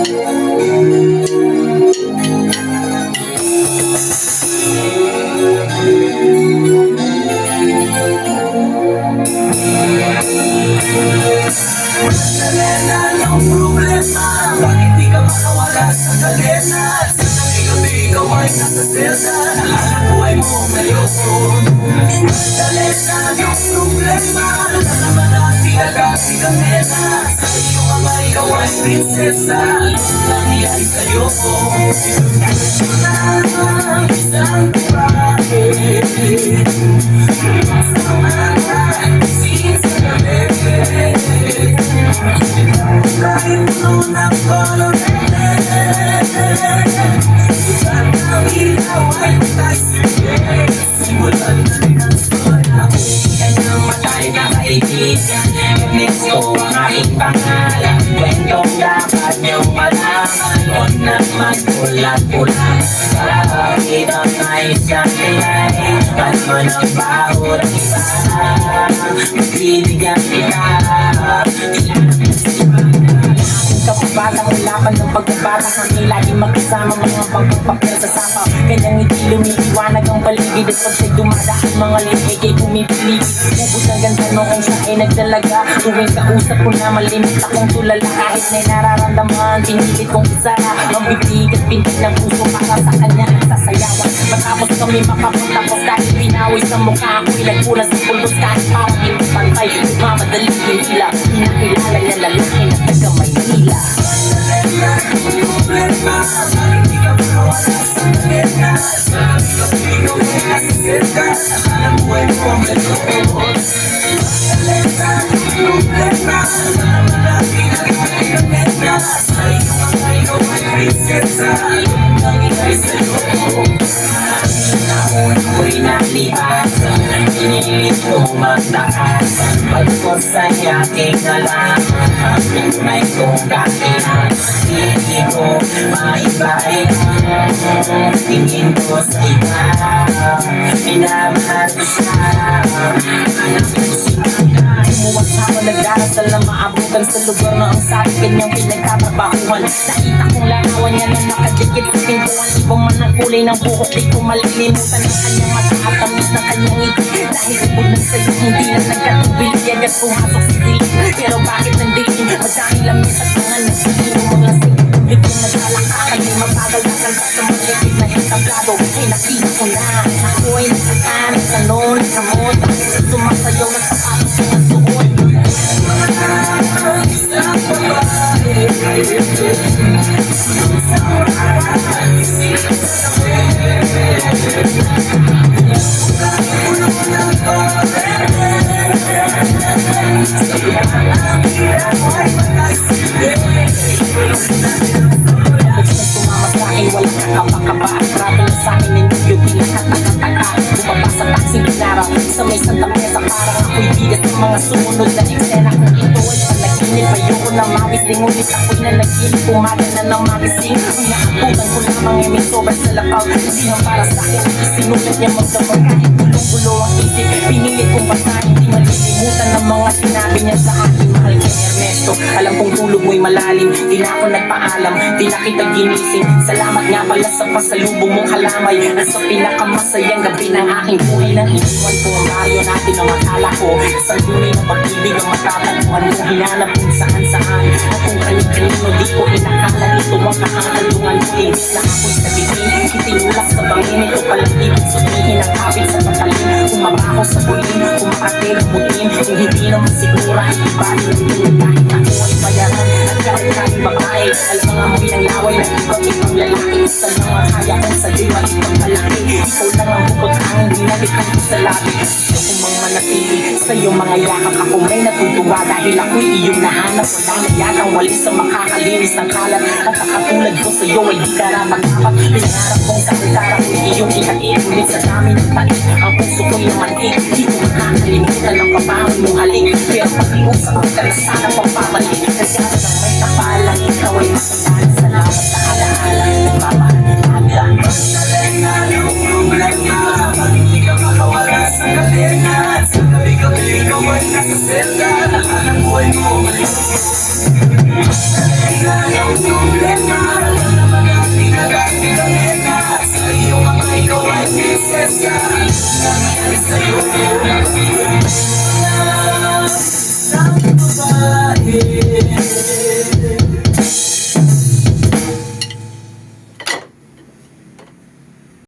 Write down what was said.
Magdalena yung problema, bakit di ka makawala sa kalena? Sa gabi-gabi ikaw ay nasa selda, nahanap buhay mo ngayon. Magdalena yung problema, nalaman na pinag-apigamena. Sa iyong ama ikaw ay prinsesa, anong nangyayari sa'yo? Ito na ang isang babae, kahit nunang kolorete, isang ang ilaw ay magkasige. Simulan na rin ang storya, yan ang matay na kaibigan. Next ko ang aking pangalan, kwentong dapat niyong malaman. Huwag naman ulat-ulat, bakit ang nais kang pinay? Ba't mo nang baho ng iba? Magbibigyan kita kapabata, ulapan ng pagbabata. Hanggang laging magkasama, mga pagpapapel sa sapaw. Kanyang ngiti lumiiwanag ang paligid. At pag siya'y dumadaan, mga linig ay pumipilig. Ubus ang ganda nung kung siya ay nagdalaga. Tuwing kausap ko na malimit akong tulala. Kahit na'y nararamdaman, pinilit kong isara ang bibig at pintig ng puso para sa kanya sasayawan. Matapos kami makapagtapos, dahil pinawis sa mukha ako'y nagpunas sa pulbos. Kahit parang hindi pantay, mamadali yung hila. Pinakilala niya lalaki na taga Maynila. Magdalena yung problema, bakit di ka makawala sa kalena? Sa gabi-gabi ikaw ay nasa selda, nahanap buhay mo ngayon. Magdalena yung problema, nalaman na pinag-apigamena. Sa iyong ama ikaw ay prinsesa, anong nangyayari sa'yo? Nauna ko'y nalipasan, pinilit kong magtakas. Pagkos sa'y aking nalaman, ang tunay kong dakilan. Hindi ko maiba-iba, tingin ko sa iba. Minamahal ko siya, anak ko si Manda. Umuwas ako, nagdarasal na maabutan sa lugar na ang sabi kanyang pinagtatrabahuan. Nakita kong larawan niya na nakadikit sa pintuan. Ibang man ang kulay ng buhok, di ko malilimutan ang kanyang mata at tamis ng kanyang ngiti. Dahil ubod ng sayo, hindi na nagkatubili. Agad pumasok sa dilim, pero bakit nandilim? Madaming lamig at mga nagsisilong mga lasing. Ulit kong naglalakakan, di mabagal na kanta sa mga likid na entablado. Ay nakita ko na, ako ay nagsasanay sa noon, sa mood. Dahil sa sumasayaw ng sapatos na suot. Isang babae, walang kakapa-kapa at trato na sa'kin ninyo pinakataka-taka. Bumaba sa taxi binara sa may Santa Mesa, parang ako'y bigas ng mga sumunod na eksena. Kung ito ay panaginip, ayoko na magising. Ngunit ako'y na naginip, umaga na ng magising. Ang naabutan ko lamang ay may sobrang sa lakaw. Hindi ang para sa'kin, isinulat niya magdamag. Kahit gulong-gulo ang isip, pinilit kong basahin. Di malilimutan ng mga sinabi niya sa akin. Mahal kay Ernesto, alam kong tulog mo'y malalim. Di na ako nagpaalam, di na kita ginising. Salamat nga pala sa pasalubong mong kalamay. At sa pinakamasayang gabi ng aking buhay, nang iniwan ko ang baryo natin ang akala ko. Sa tunay ng pag-ibig ang matatagpuan mo, hinanap kung saan-saan. At kung kanil-kanino di ko inakala nito ang kahangalungan mo. Imbis na ako'y sabihin, itinulak sa bangin. Ito palang ibig sabihin ang kapit sa patalim. Kung mabaho sa bulim, kung makatira mutin. Kung hindi naman sigura, ibali ng tulog kahit ako ay bayaran. At kahit babae, alam mga amoy ng laway ng ibang lalaki. Isa lang ang kaya kong sa'yo'y malitang malaki. Ikaw lang ang bukod ang binalikan ko sa labi. Gusto kong mang manatili sa iyong mga yakap. Ako may natutuwa dahil ako'y iyong nahanap. Wala na yakang walis sa makakalinis ng kalat. At nakatulad ko sa iyo ay di karapat-dapat. Pinangarap kong sakitara ko'y iyong ihain. Ngunit sa dami ng tain, ang puso ko'y namanhig. Di ko makakalimutan ang pabangon mong halik. Pero pag-iusap ka na sana pagpapalik. Kasi ako nang may kapalang ikaw ay masandaan. Salamat sa alaala, nagmamahalaga. Magdalena yung problema, bakit di ka makawala sa kalena? Sa gabi-gabi ikaw ay nasa selda, nahanap buhay mo ngayon. Magdalena yung problema, nangyari sa'yo?